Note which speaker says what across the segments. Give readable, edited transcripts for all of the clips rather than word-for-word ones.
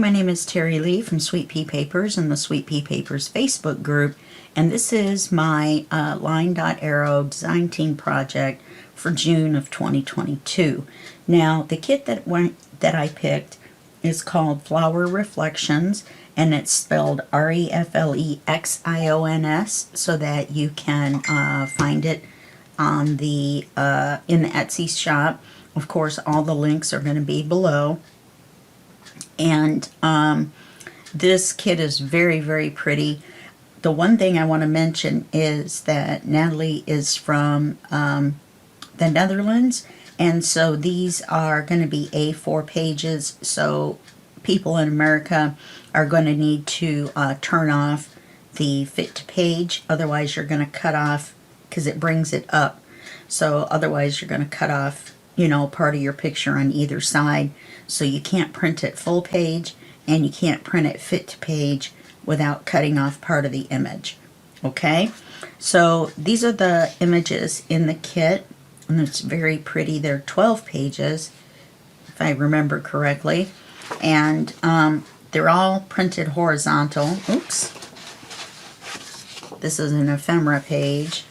Speaker 1: my name is Terry Lee from Sweet Pea Papers and the Sweet Pea Papers Facebook group, and this is my LineDotArrow design team project for June of 2022. Now, the kit that I picked is called Flower Reflections, and it's spelled Reflexions, so that you can find it on the in the Etsy shop. Of course, all the links are going to be below. And this kit is very, very pretty. The one thing I want to mention is that Natalie is from the Netherlands, and so these are going to be A4 pages, so people in America are going to need to turn off the fit to page, otherwise you're going to cut off, because it brings it up, so otherwise you're going to cut off, you know, part of your picture on either side. So you can't print it full page and you can't print it fit to page without cutting off part of the image. Okay, so these are the images in the kit, and it's very pretty. They're 12 pages if I remember correctly, and they're all printed horizontal. Oops, this is an ephemera page.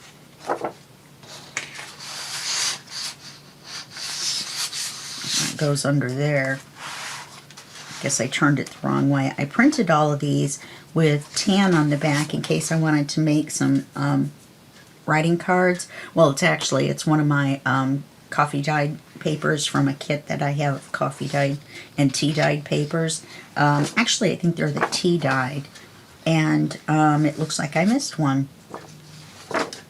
Speaker 1: Goes under there. I guess I turned it the wrong way. I printed all of these with tan on the back in case I wanted to make some writing cards. Well, it's one of my coffee dyed papers from a kit that I have of coffee dyed and tea dyed papers. Actually, I think they're the tea dyed, and it looks like I missed one,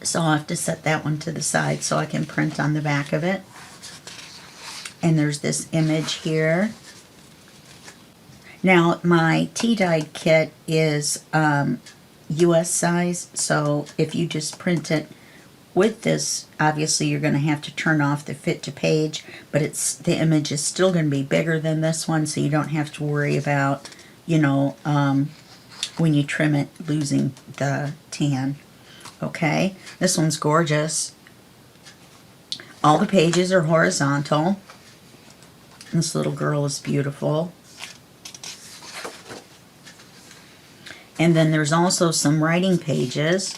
Speaker 1: so I'll have to set that one to the side so I can print on the back of it. And there's this image here. Now, my tea-dyed kit is US size, so if you just print it with this, obviously you're going to have to turn off the fit to page, but the image is still going to be bigger than this one, so you don't have to worry about, you know, when you trim it, losing the tan. Okay, this one's gorgeous. All the pages are horizontal. This little girl is beautiful. And then there's also some writing pages.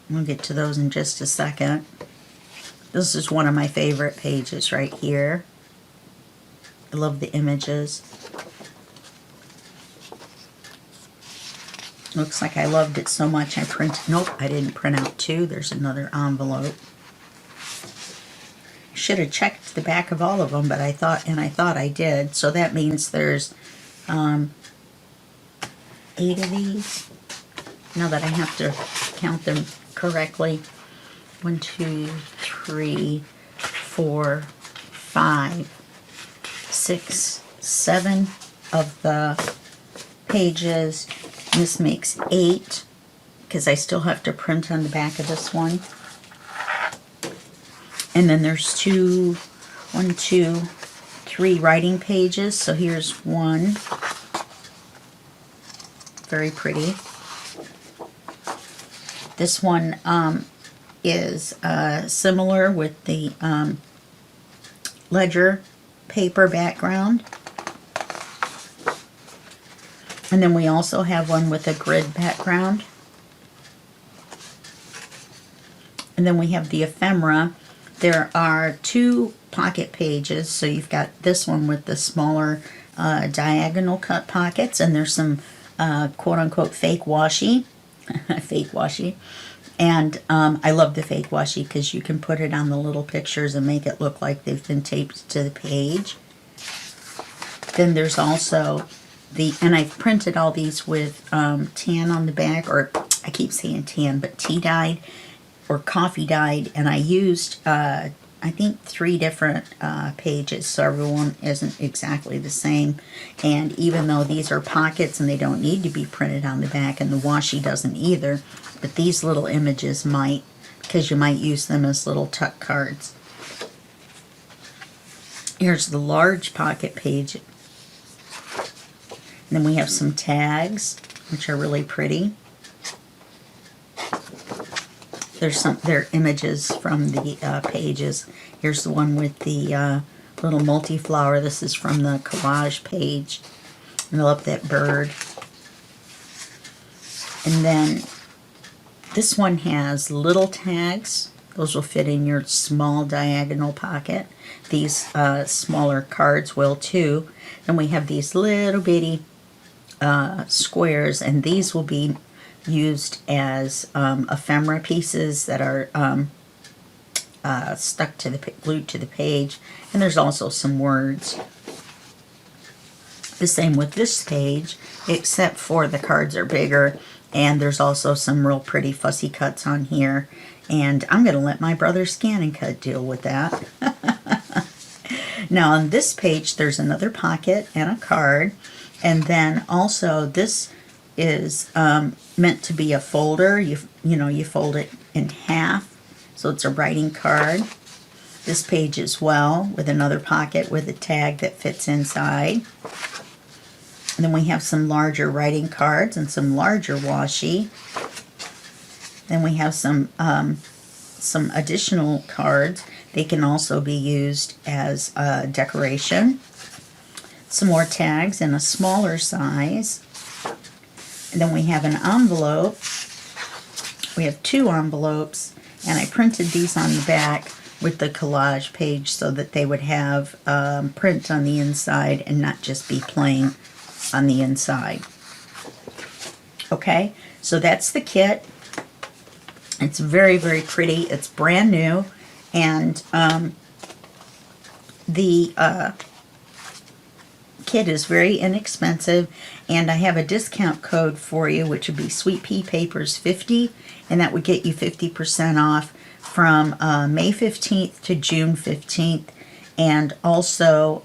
Speaker 1: We'll get to those in just a second. This is one of my favorite pages right here. I love the images. Looks like I loved it so much I printed. Nope, I didn't print out two. There's another envelope. Should have checked the back of all of them, but I thought I did. So that means there's 8 of these. Now that I have to count them correctly. 1, 2, 3, 4, 5, 6, 7 of the pages. This makes 8 because I still have to print on the back of this one. And then there's 1, 2, 3 writing pages. So here's one. Very pretty. This one is similar with the ledger paper background. And then we also have one with a grid background. And then we have the ephemera. There are 2 pocket pages, so you've got this one with the smaller diagonal cut pockets, and there's some quote-unquote fake washi, fake washi, and I love the fake washi because you can put it on the little pictures and make it look like they've been taped to the page. Then there's also and I've printed all these with tan on the back, or I keep saying tan, but tea dyed or coffee dyed, and I used I think 3 different pages, so everyone isn't exactly the same. And even though these are pockets and they don't need to be printed on the back, and the washi doesn't either, but these little images might, because you might use them as little tuck cards. Here's the large pocket page. And then we have some tags, which are really pretty. They're images from the pages. Here's the one with the little multi-flower. This is from the collage page. And I love that bird. And then this one has little tags. Those will fit in your small diagonal pocket. These smaller cards will too. And we have these little bitty squares, and these will be used as ephemera pieces that are stuck to the glued to the page. And there's also some words. The same with this page, except for the cards are bigger, and there's also some real pretty fussy cuts on here. And I'm going to let my brother Scan and Cut deal with that. Now on this page, there's another pocket and a card. And then also this is meant to be a folder. You fold it in half. So it's a writing card. This page as well, with another pocket with a tag that fits inside. And then we have some larger writing cards and some larger washi. Then we have some additional cards. They can also be used as decoration. Some more tags in a smaller size. And then we have an envelope. We have 2 envelopes, and I printed these on the back with the collage page so that they would have print on the inside and not just be plain on the inside. Okay, so that's the kit. It's very, very pretty. It's brand new, and the kit is very inexpensive, and I have a discount code for you, which would be Sweet Pea Papers 50, and that would get you 50% off from May 15th to June 15th. And also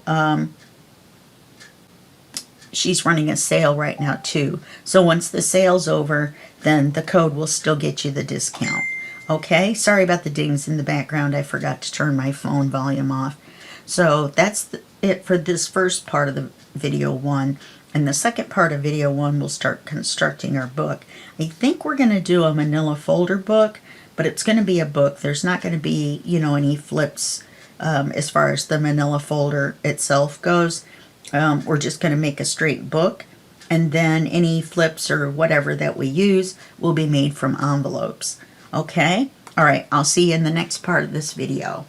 Speaker 1: she's running a sale right now too, so once the sale's over, then the code will still get you the discount. Okay, sorry about the dings in the background. I forgot to turn my phone volume off. So that's it for this first part of the video 1. And the second part of video 1, we'll start constructing our book. I think we're going to do a manila folder book, but it's going to be a book. There's not going to be, any flips as far as the manila folder itself goes. We're just going to make a straight book, and then any flips or whatever that we use will be made from envelopes. Okay? All right, I'll see you in the next part of this video.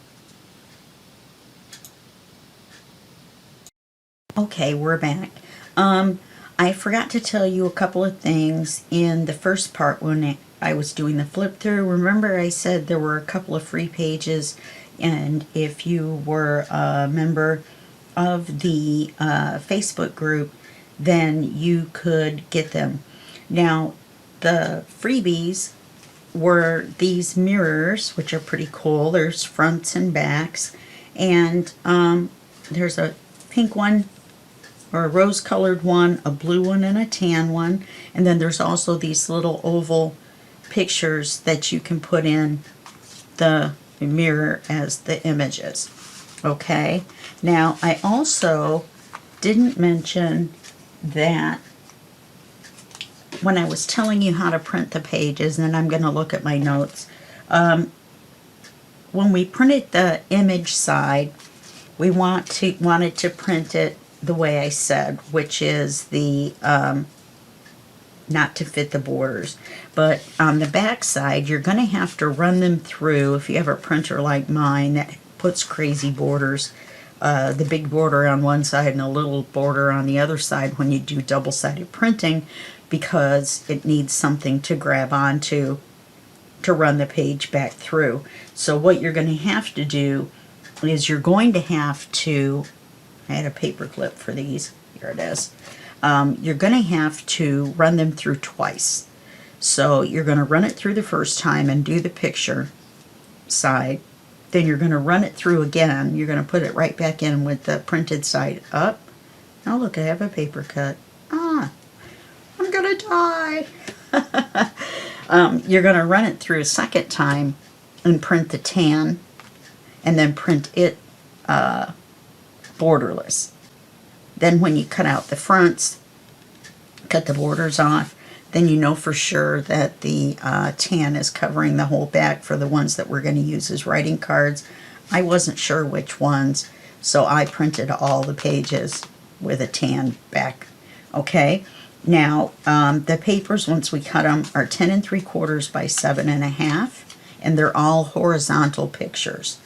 Speaker 1: Okay, we're back. I forgot to tell you a couple of things in the first part when I was doing the flip through. Remember I said there were a couple of free pages, and if you were a member of the Facebook group, then you could get them. Now, the freebies were these mirrors, which are pretty cool. There's fronts and backs, and there's a pink one, or a rose-colored one, a blue one, and a tan one. And then there's also these little oval pictures that you can put in the mirror as the images. Okay, now I also didn't mention that when I was telling you how to print the pages, and I'm going to look at my notes, when we printed the image side, we wanted to print it the way I said, which is the not to fit the borders. But on the back side, you're going to have to run them through, if you have a printer like mine that puts crazy borders, the big border on one side and a little border on the other side when you do double-sided printing, because it needs something to grab onto to run the page back through. So what you're going to have to do is you're going to have to, I had a paper clip for these, here it is, you're going to have to run them through twice. So you're going to run it through the first time and do the picture side. Then you're going to run it through again. You're going to put it right back in with the printed side up. Oh, look, I have a paper cut. Ah, I'm going to die. You're going to run it through a second time and print the tan, and then print it borderless. Then when you cut out the fronts, cut the borders off, then you know for sure that the tan is covering the whole back for the ones that we're going to use as writing cards. I wasn't sure which ones, So I printed all the pages with a tan back. Okay, now the papers, once we cut them, are 10 3/4 by 7.5, and they're all horizontal pictures.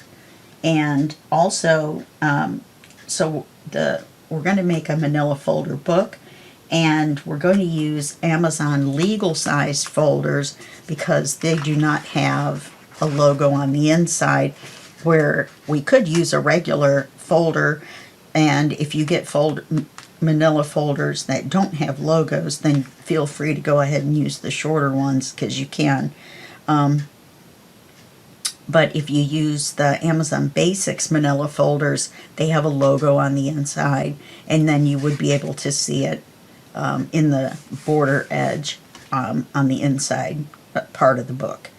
Speaker 1: And also, we're going to make a manila folder book, and we're going to use Amazon legal sized folders because they do not have a logo on the inside, where we could use a regular folder. And if you get manila folders that don't have logos, then feel free to go ahead and use the shorter ones, because you can. But if you use the Amazon Basics manila folders, they have a logo on the inside, and then you would be able to see it in the border edge on the inside part of the book.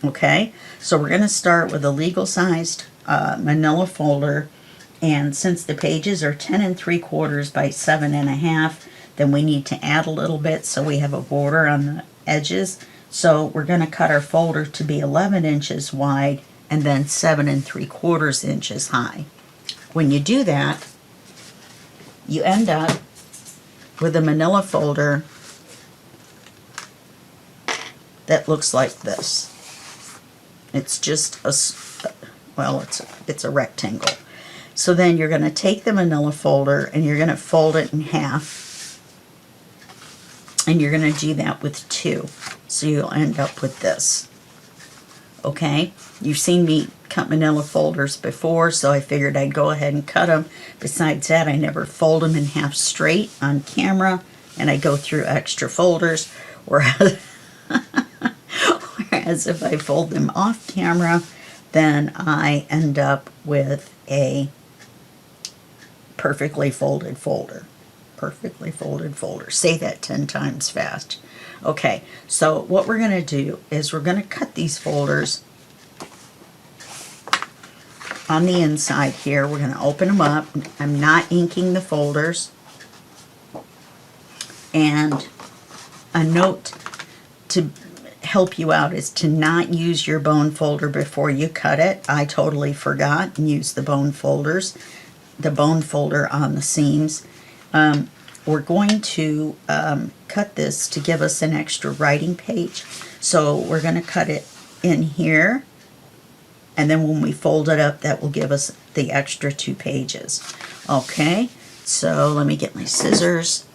Speaker 1: Okay, so we're going to start with a legal sized manila folder, and since the pages are 10 3/4 by 7.5, then we need to add a little bit so we have a border on the edges. So we're going to cut our folder to be 11 inches wide and then 7 3/4 inches high. When you do that, you end up with a manila folder that looks like this. It's just it's a rectangle. So then you're going to take the manila folder and you're going to fold it in half, and you're going to do that with 2. So you'll end up with this. Okay, you've seen me cut manila folders before, so I figured I'd go ahead and cut them. Besides that, I never fold them in half straight on camera, and I go through extra folders, whereas if I fold them off camera, then I end up with a perfectly folded folder. Perfectly folded folder. Say that 10 times fast. Okay, so what we're going to do is we're going to cut these folders on the inside here. We're going to open them up. I'm not inking the folders. And a note to help you out is to not use your bone folder before you cut it. I totally forgot and used the bone folder on the seams. We're going to cut this to give us an extra writing page. So we're going to cut it in here, and then when we fold it up, that will give us the extra 2 pages. Okay, so let me get my scissors.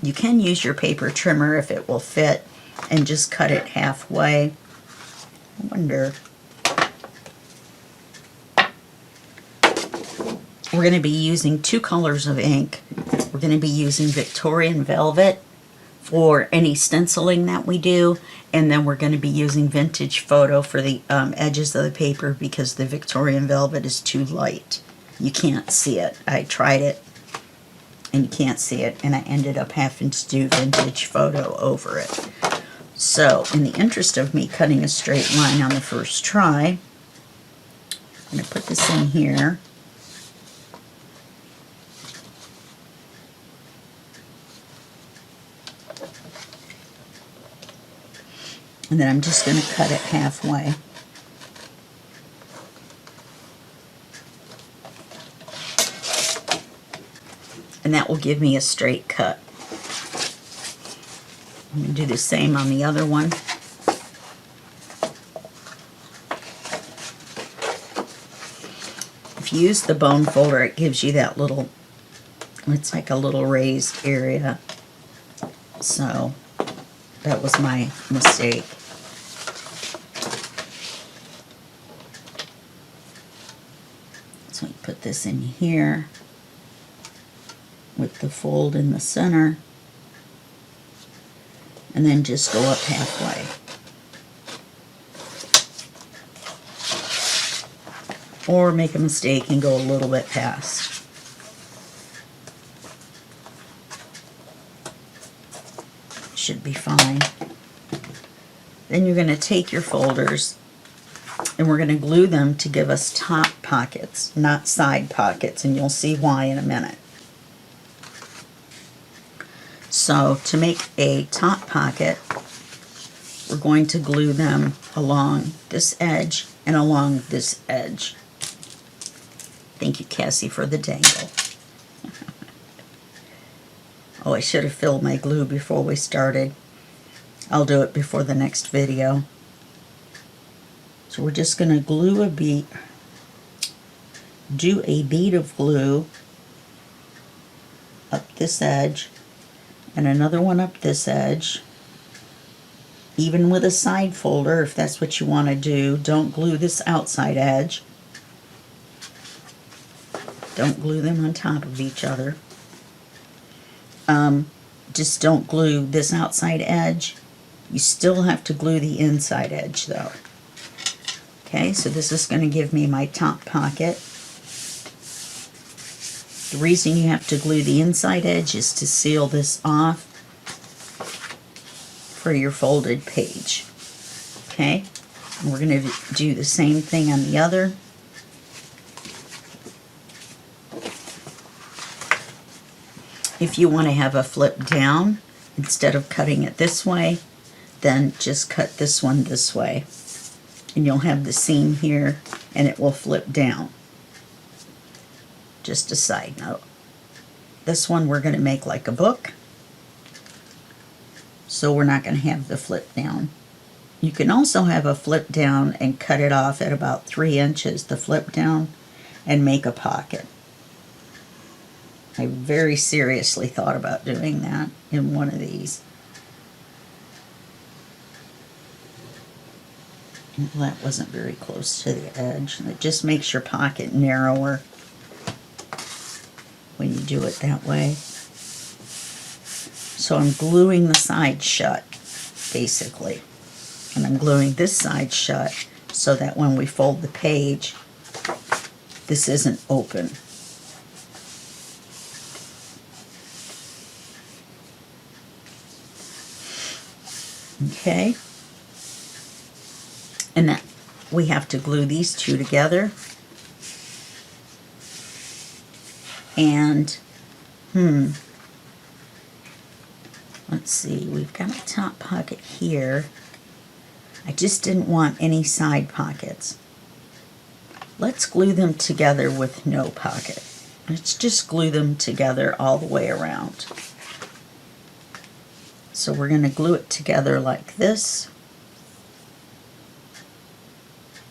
Speaker 1: You can use your paper trimmer if it will fit, and just cut it halfway. I wonder. We're going to be using 2 colors of ink. We're going to be using Victorian Velvet for any stenciling that we do, and then we're going to be using Vintage Photo for the edges of the paper, because the Victorian Velvet is too light. You can't see it. I tried it and you can't see it, and I ended up having to do Vintage Photo over it. So in the interest of me cutting a straight line on the first try, I'm going to put this in here. And then I'm just going to cut it halfway. And that will give me a straight cut. I'm going to do the same on the other one. If you use the bone folder, it gives you that little, it's like a little raised area. So that was my mistake. So we put this in here with the fold in the center, and then just go up halfway. Or make a mistake and go a little bit past. Should be fine. Then you're going to take your folders and we're going to glue them to give us top pockets, not side pockets, and you'll see why in a minute. So to make a top pocket, we're going to glue them along this edge and along this edge. Thank you, Cassie, for the dangle. Oh, I should have filled my glue before we started. I'll do it before the next video. So we're just going to glue a bead, do a bead of glue up this edge and another one up this edge, even with a side folder if that's what you want to do. Don't glue this outside edge. Don't glue them on top of each other. Just don't glue this outside edge. You still have to glue the inside edge though. Okay, so this is going to give me my top pocket. The reason you have to glue the inside edge is to seal this off for your folded page. Okay, and we're going to do the same thing on the other. If you want to have a flip down, instead of cutting it this way, then just cut this one this way. And you'll have the seam here, and it will flip down. Just a side note. This one we're going to make like a book, so we're not going to have the flip down. You can also have a flip down and cut it off at about 3 inches, the flip down, and make a pocket. I very seriously thought about doing that in one of these. Well, that wasn't very close to the edge. It just makes your pocket narrower when you do it that way. So I'm gluing the side shut, basically. And I'm gluing this side shut so that when we fold the page, this isn't open. Okay, and then we have to glue these two together. And, let's see, we've got a top pocket here. I just didn't want any side pockets. Let's glue them together with no pocket. Let's just glue them together all the way around. So we're going to glue it together like this,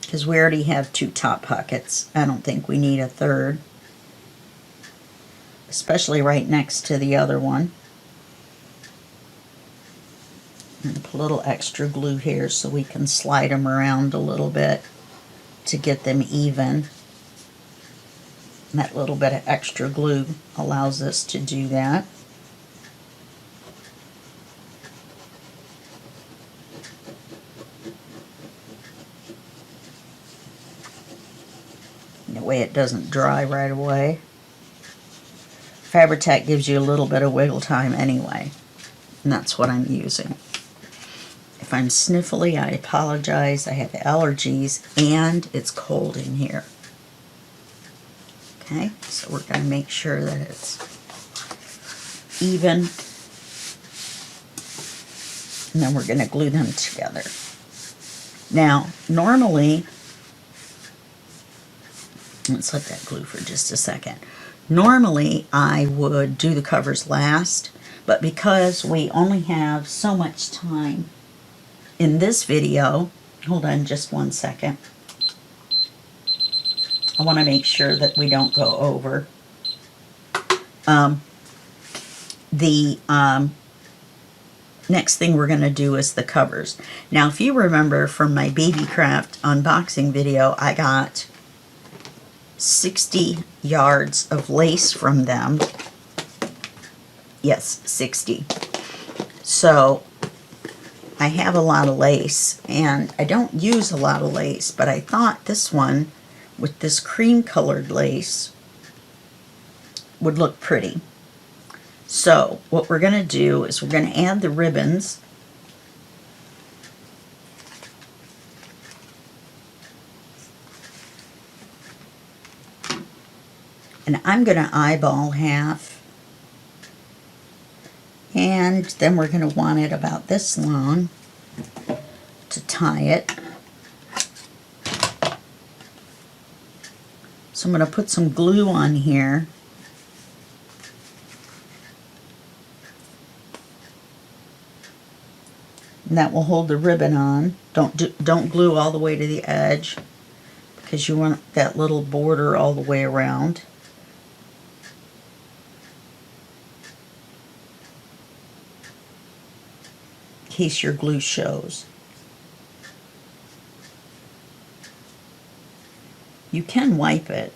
Speaker 1: because we already have 2 top pockets. I don't think we need a third, especially right next to the other one. And put a little extra glue here so we can slide them around a little bit to get them even. And that little bit of extra glue allows us to do that. That way it doesn't dry right away. Fabri-Tac gives you a little bit of wiggle time anyway, and that's what I'm using. If I'm sniffly, I apologize. I have allergies and it's cold in here. Okay, so we're going to make sure that it's even, and then we're going to glue them together. Now, normally, let's let that glue for just a second. Normally, I would do the covers last, but because we only have so much time in this video, hold on just one second. I want to make sure that we don't go over. Next thing we're going to do is the covers. Now, if you remember from my Babycraft unboxing video, I got 60 yards of lace from them. Yes, 60. So I have a lot of lace, and I don't use a lot of lace, but I thought this one with this cream colored lace would look pretty. So what we're going to do is we're going to add the ribbons. And I'm going to eyeball half. And then we're going to want it about this long to tie it. So I'm going to put some glue on here. And that will hold the ribbon on. Don't glue all the way to the edge, because you want that little border all the way around. In case your glue shows. You can wipe it.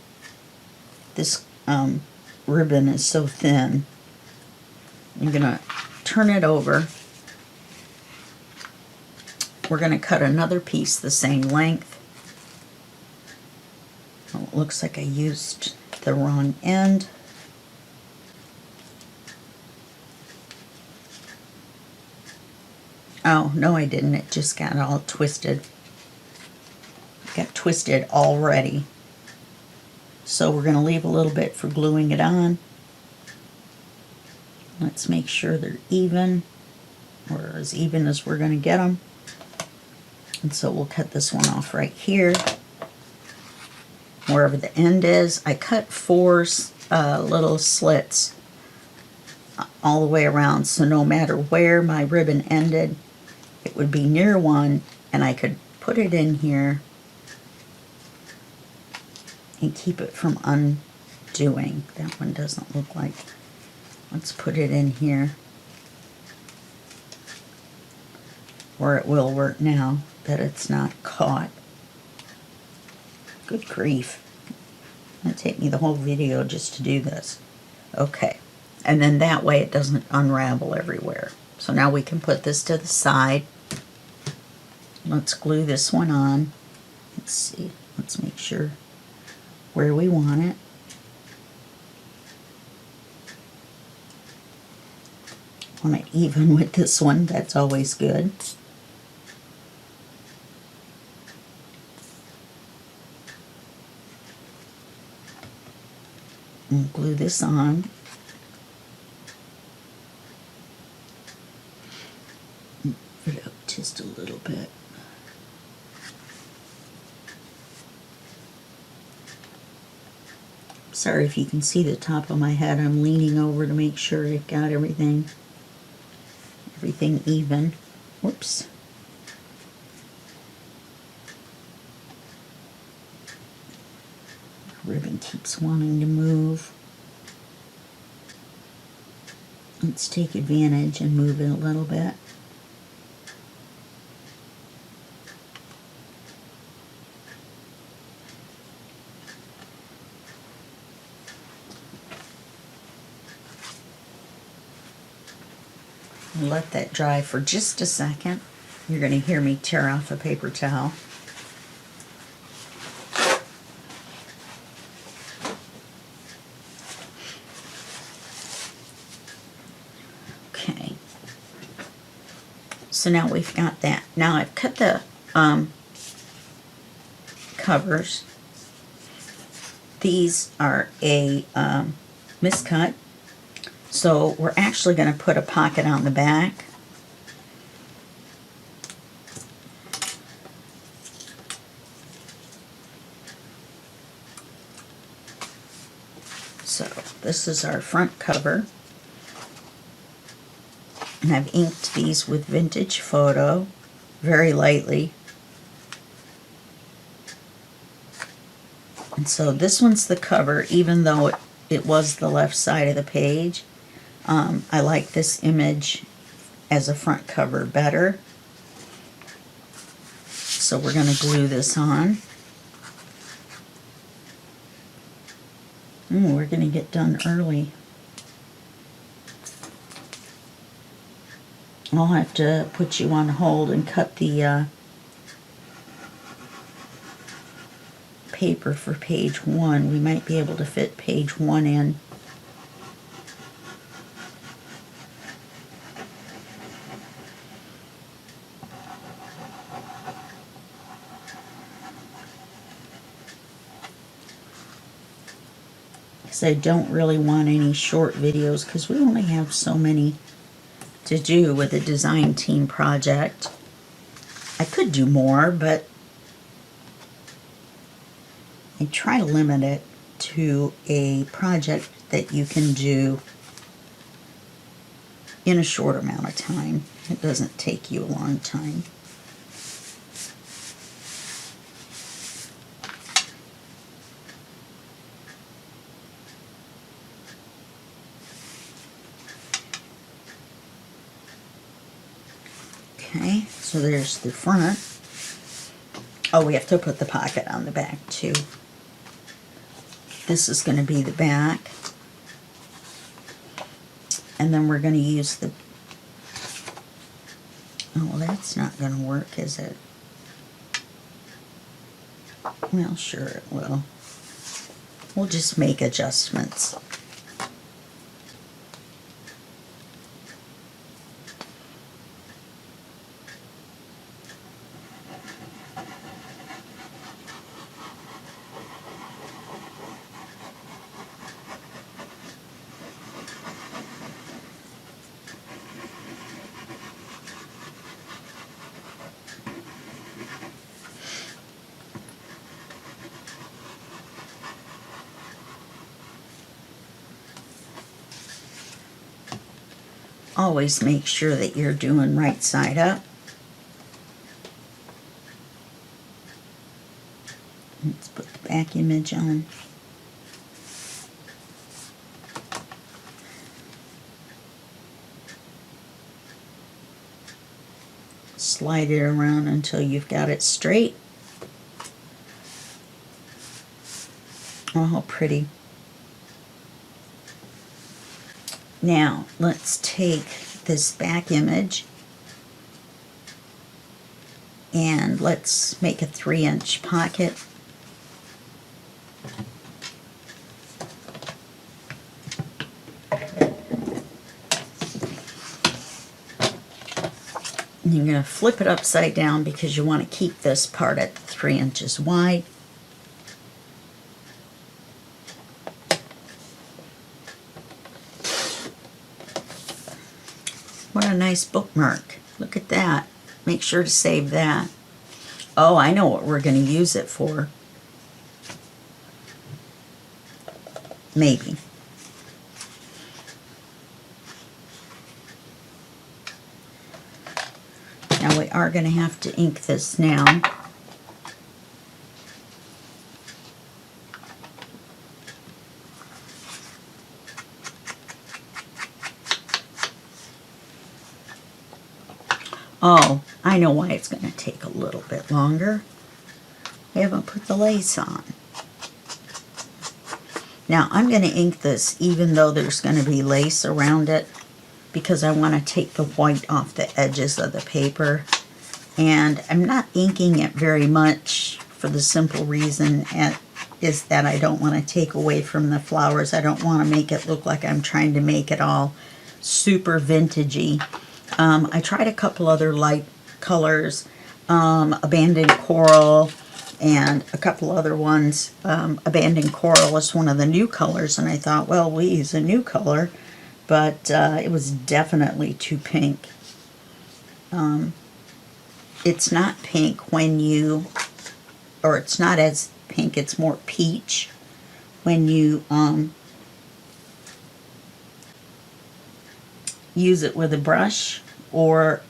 Speaker 1: This ribbon is so thin. I'm going to turn it over. We're going to cut another piece the same length. Oh, it looks like I used the wrong end. Oh, no I didn't. It just got all twisted. It got twisted already. So we're going to leave a little bit for gluing it on. Let's make sure they're even, or as even as we're going to get them. And so we'll cut this one off right here, wherever the end is. I cut 4 little slits all the way around, so no matter where my ribbon ended, it would be near one, and I could put it in here and keep it from undoing. That one doesn't look like. Let's put it in here where it will work now that it's not caught. Good grief. It'll take me the whole video just to do this. Okay. And then that way it doesn't unravel everywhere. So now we can put this to the side. Let's glue this one on. Let's see. Let's make sure where we want it. Want it even with this one. That's always good. And glue this on. Put it up just a little bit. Sorry if you can see the top of my head. I'm leaning over to make sure I've got everything even. Whoops. Ribbon keeps wanting to move. Let's take advantage and move it a little bit. Let that dry for just a second. You're going to hear me tear off a paper towel. Okay. So now we've got that. Now I've cut the covers. These are a miscut. So we're actually going to put a pocket on the back. So this is our front cover. And I've inked these with Vintage Photo very lightly. And so this one's the cover, even though it was the left side of the page. I like this image as a front cover better. So we're going to glue this on. We're going to get done early. I'll have to put you on hold and cut the paper for page 1. We might be able to fit page 1 in. I don't really want any short videos because we only have so many to do with a design team project. I could do more, but I try to limit it to a project that you can do in a short amount of time. It doesn't take you a long time. Okay, so there's the front. Oh, we have to put the pocket on the back too. This is going to be the back. And then we're going to use the... Oh, that's not going to work, is it? Well, sure it will. We'll just make adjustments. Always make sure that you're doing right side up. Let's put the back image on. Slide it around until you've got it straight. Oh, how pretty. Now, let's take this back image and let's make a 3-inch pocket. And you're going to flip it upside down because you want to keep this part at 3 inches wide. What a nice bookmark. Look at that. Make sure to save that. Oh, I know what we're going to use it for. Maybe. Now we are going to have to ink this now. Oh, I know why it's going to take a little bit longer. I haven't put the lace on. Now I'm going to ink this even though there's going to be lace around it because I want to take the white off the edges of the paper. And I'm not inking it very much for the simple reason is that I don't want to take away from the flowers. I don't want to make it look like I'm trying to make it all super vintagey. I tried a couple other light colors, Abandoned Coral and a couple other ones. Abandoned Coral is one of the new colors, and I thought, well, we'll use a new color, but it was definitely too pink. It's not pink when you, or it's not as pink, it's more peach when you use it with a brush or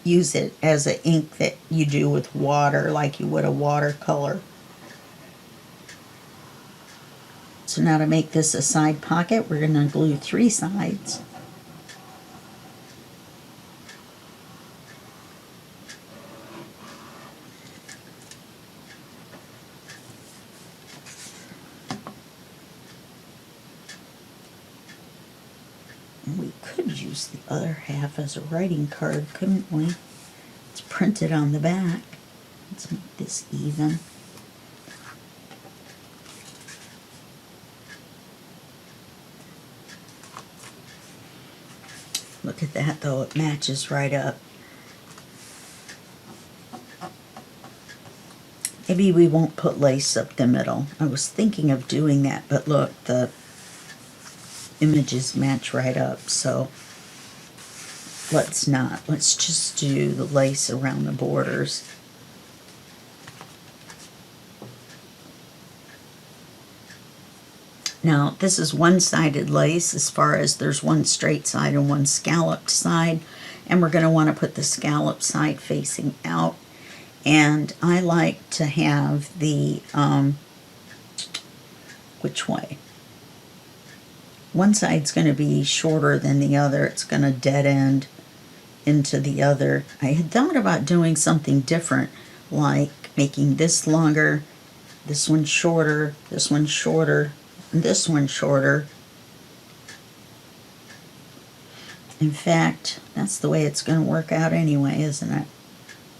Speaker 1: use it as an ink that you do with water like you would a watercolor. So now to make this a side pocket, we're going to glue 3 sides. We could use the other half as a writing card, couldn't we? It's printed on the back. Let's make this even. Look at that though, it matches right up. Maybe we won't put lace up the middle. I was thinking of doing that, but look, the images match right up, so let's not. Let's just do the lace around the borders. Now, this is one-sided lace as far as there's one straight side and one scalloped side, and we're going to want to put the scalloped side facing out. And I like to have the, which way? One side's going to be shorter than the other. It's going to dead end into the other. I had thought about doing something different, like making this longer, this one shorter, this one shorter, and this one shorter. In fact, that's the way it's going to work out anyway, isn't it?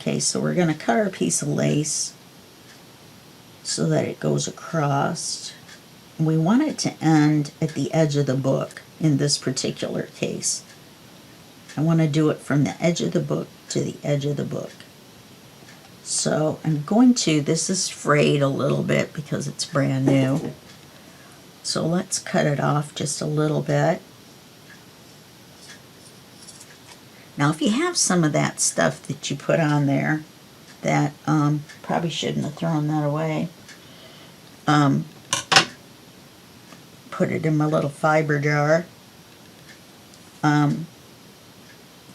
Speaker 1: Okay, so we're going to cut our piece of lace so that it goes across. We want it to end at the edge of the book in this particular case. I want to do it from the edge of the book to the edge of the book. So I'm going to, this is frayed a little bit because it's brand new. So let's cut it off just a little bit. Now if you have some of that stuff that you put on there, that probably shouldn't have thrown that away. Put it in my little fiber jar. Then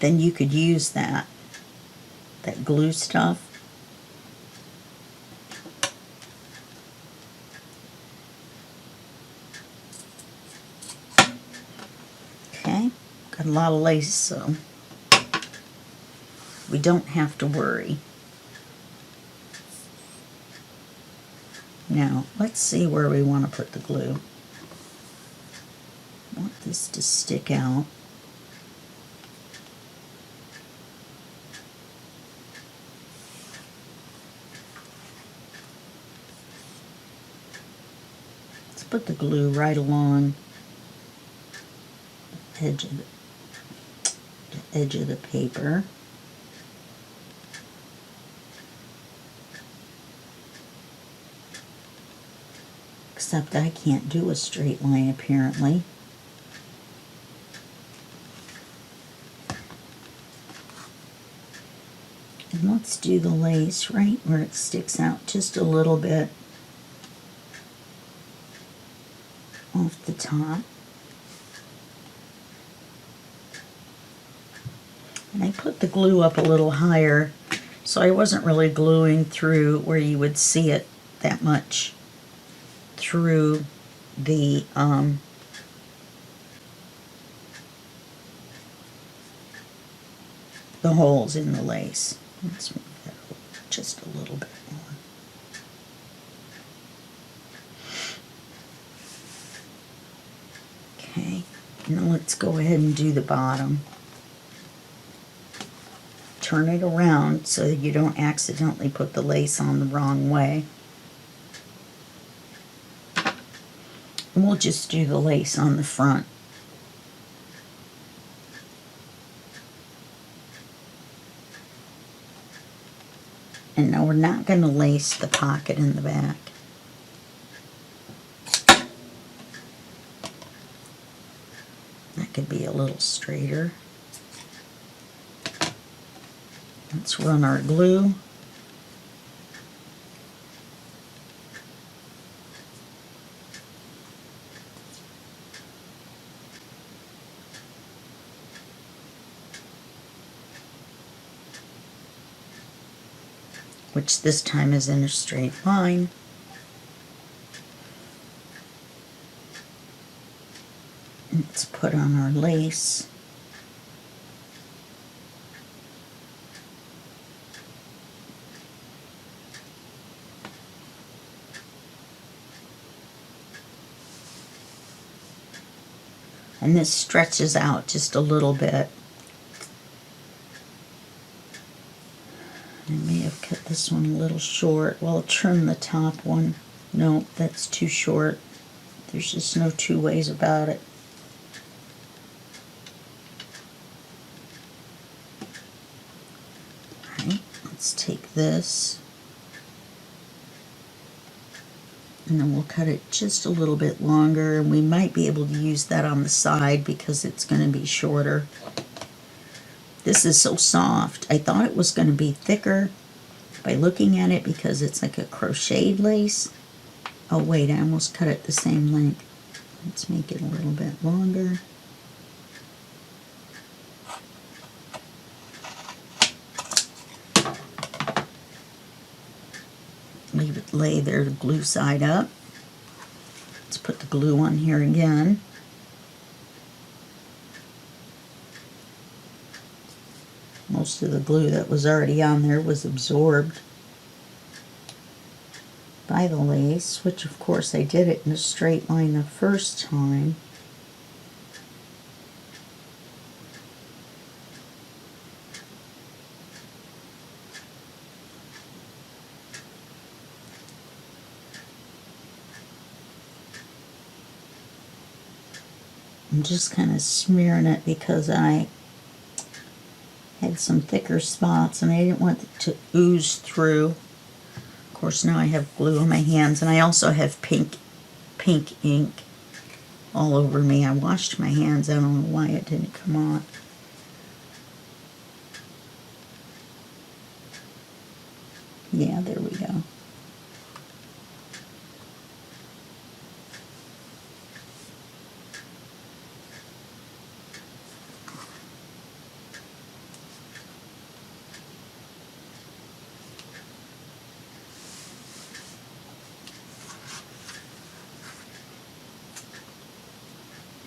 Speaker 1: you could use that glue stuff. Okay, got a lot of lace, so we don't have to worry. Now, let's see where we want to put the glue. I want this to stick out. Let's put the glue right along the edge of the paper. Except I can't do a straight line apparently. And let's do the lace right where it sticks out just a little bit off the top. And I put the glue up a little higher, so I wasn't really gluing through where you would see it that much through the holes in the lace. Let's move that just a little bit more. Okay, now let's go ahead and do the bottom. Turn it around so that you don't accidentally put the lace on the wrong way. And we'll just do the lace on the front. And now we're not going to lace the pocket in the back. That could be a little straighter. Let's run our glue. Which this time is in a straight line. Let's put on our lace. And this stretches out just a little bit. I may have cut this one a little short. Well, I'll trim the top one. No, that's too short. There's just no two ways about it. Alright, let's take this. And then we'll cut it just a little bit longer. And we might be able to use that on the side because it's going to be shorter. This is so soft. I thought it was going to be thicker by looking at it because it's like a crocheted lace. Oh wait, I almost cut it the same length. Let's make it a little bit longer. Leave it lay there to glue side up. Let's put the glue on here again. Most of the glue that was already on there was absorbed by the lace, which of course I did it in a straight line the first time. I'm just kind of smearing it because I had some thicker spots and I didn't want it to ooze through. Of course, now I have glue on my hands, and I also have pink ink all over me. I washed my hands. I don't know why it didn't come on. Yeah, there we go.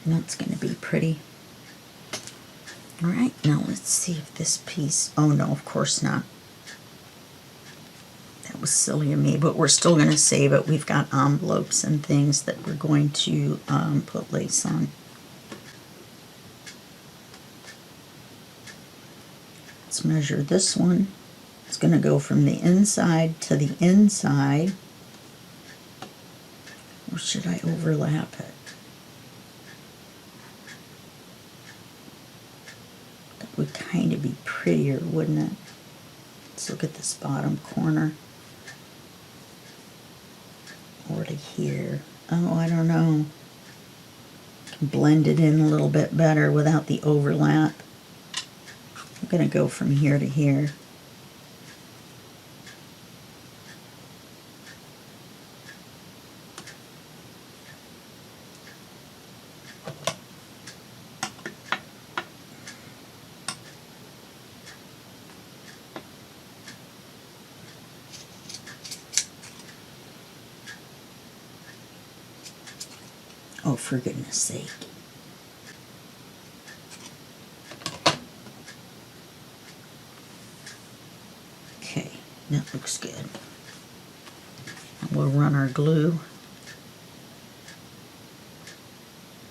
Speaker 1: And that's going to be pretty. Alright, now let's see if this piece, oh no, of course not. That was silly of me, but we're still going to save it. We've got envelopes and things that we're going to put lace on. Let's measure this one. It's going to go from the inside to the inside. Or should I overlap it? That would kind of be prettier, wouldn't it? Let's look at this bottom corner. Or to here. Oh, I don't know. Can blend it in a little bit better without the overlap. I'm going to go from here to here. Oh, for goodness sake. Okay, that looks good. We'll run our glue.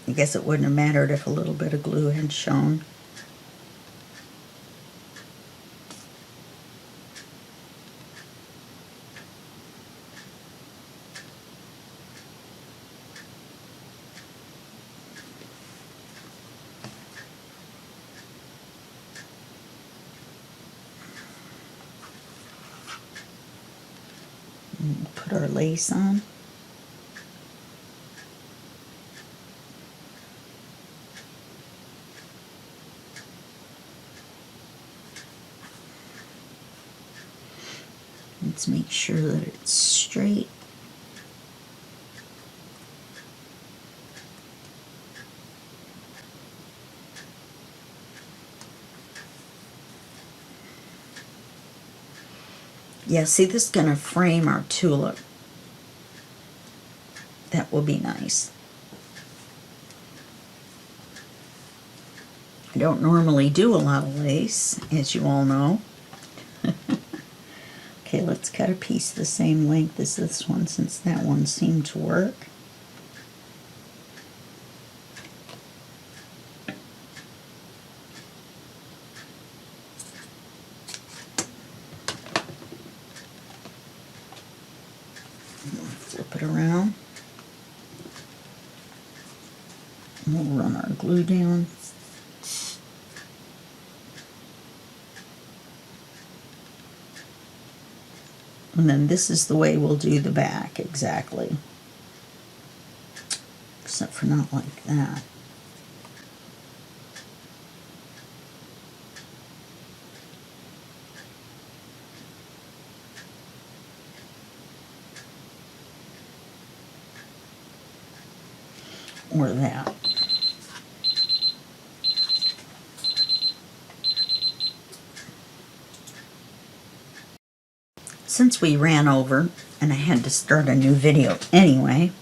Speaker 1: I guess it wouldn't have mattered if a little bit of glue had shown. Put our lace on. Let's make sure that it's straight. Yeah, see, this is going to frame our tulip. That will be nice. I don't normally do a lot of lace, as you all know. Okay, let's cut a piece the same length as this one, since that one seemed to work. Flip it around. And we'll run our glue down. And then this is the way we'll do the back, exactly. Except for not like that. or that. Since we ran over and I had to start a new video anyway,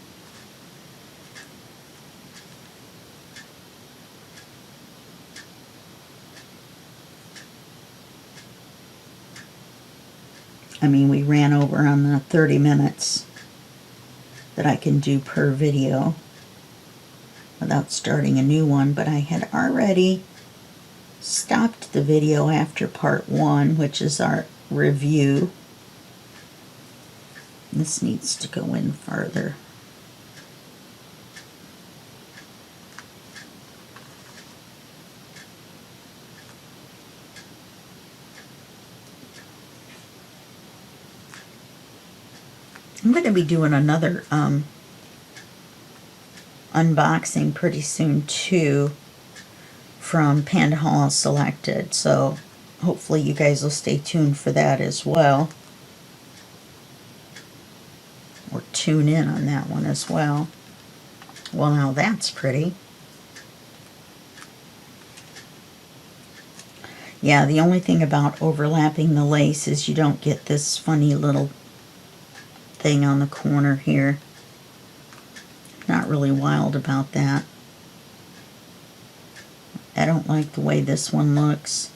Speaker 1: we ran over on the 30 minutes that I can do per video without starting a new one, but I had already stopped the video after part 1, which is our review. This needs to go in farther. I'm going to be doing another unboxing pretty soon too from Panda Hall Selected, so hopefully you guys will stay tuned for that as well, or tune in on that one as well. Well, now that's pretty. Yeah, the only thing about overlapping the lace is you don't get this funny little thing on the corner here. Not really wild about that. I don't like the way this one looks.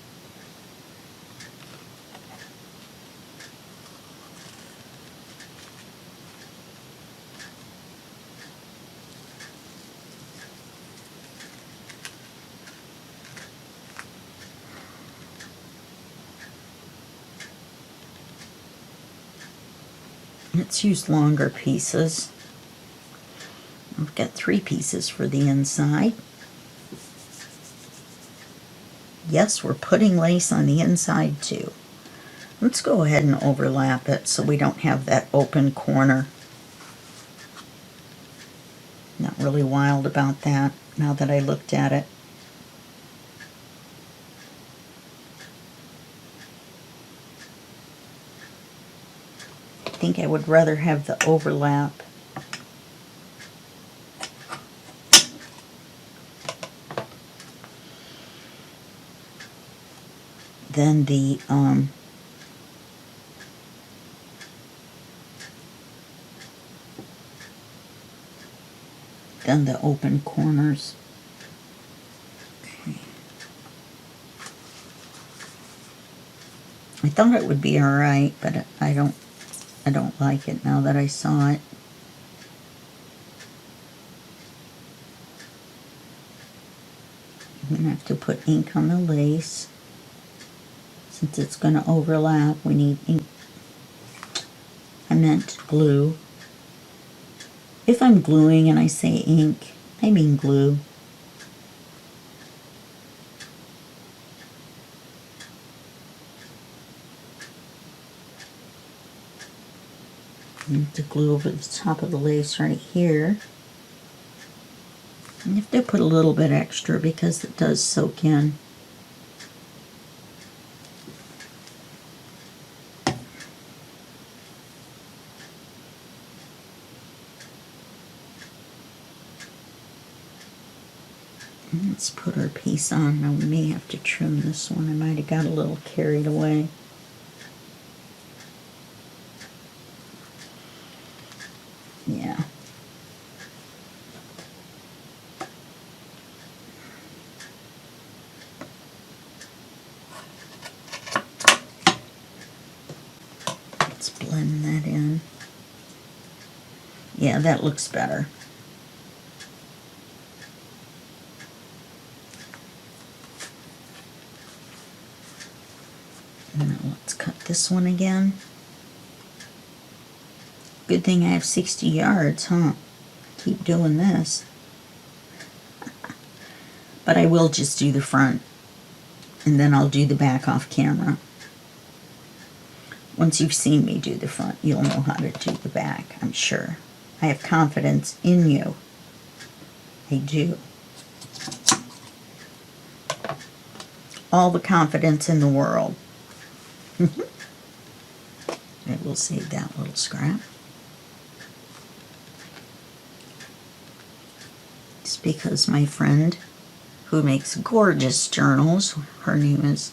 Speaker 1: Let's use longer pieces. I've got 3 pieces for the inside. Yes, we're putting lace on the inside too. Let's go ahead and overlap it so we don't have that open corner. Not really wild about that now that I looked at it. I think I would rather have the overlap than the open corners. Okay. I thought it would be all right, but I don't like it now that I saw it. I'm gonna have to put ink on the lace. Since it's going to overlap, we need ink. I meant glue. If I'm gluing and I say ink, I mean glue. I need to glue over the top of the lace right here. And you have to put a little bit extra because it does soak in. Let's put our piece on. Now we may have to trim this one. I might have got a little carried away. Yeah. Let's blend that in. Yeah, that looks better. Now let's cut this one again. Good thing I have 60 yards, huh? Keep doing this. But I will just do the front, and then I'll do the back off camera. Once you've seen me do the front, you'll know how to do the back, I'm sure. I have confidence in you. I do. All the confidence in the world. I will save that little scrap. because my friend who makes gorgeous journals, her name is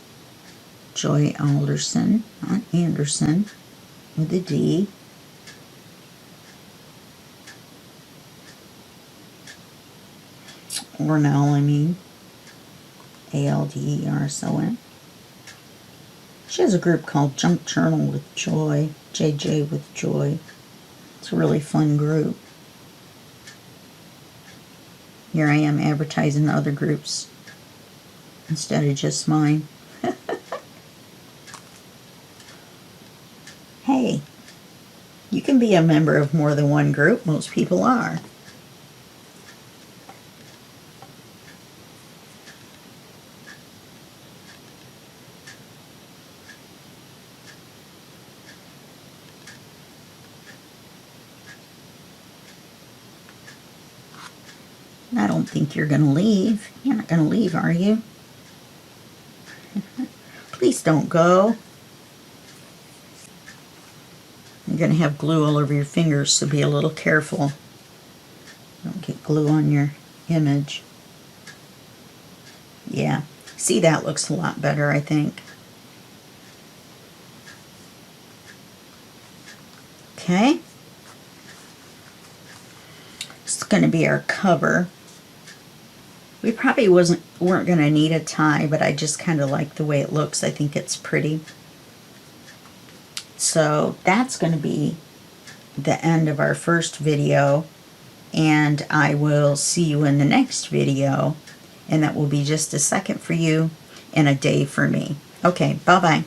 Speaker 1: Joy Alderson, not Anderson, with a D. Ornell, I mean. Alderson. She has a group called Junkjournal with Joy, JJ with Joy. It's a really fun group. Here I am advertising other groups instead of just mine. Hey, you can be a member of more than one group. Most people are. I don't think you're going to leave. You're not going to leave, are you? Please don't go. You're going to have glue all over your fingers, so be a little careful. Don't get glue on your image. Yeah. See, that looks a lot better, I think. Okay. It's going to be our cover. We probably weren't going to need a tie, but I just kind of like the way it looks. I think it's pretty. So that's going to be the end of our first video, and I will see you in the next video, and that will be just a second for you and a day for me. Okay, bye-bye.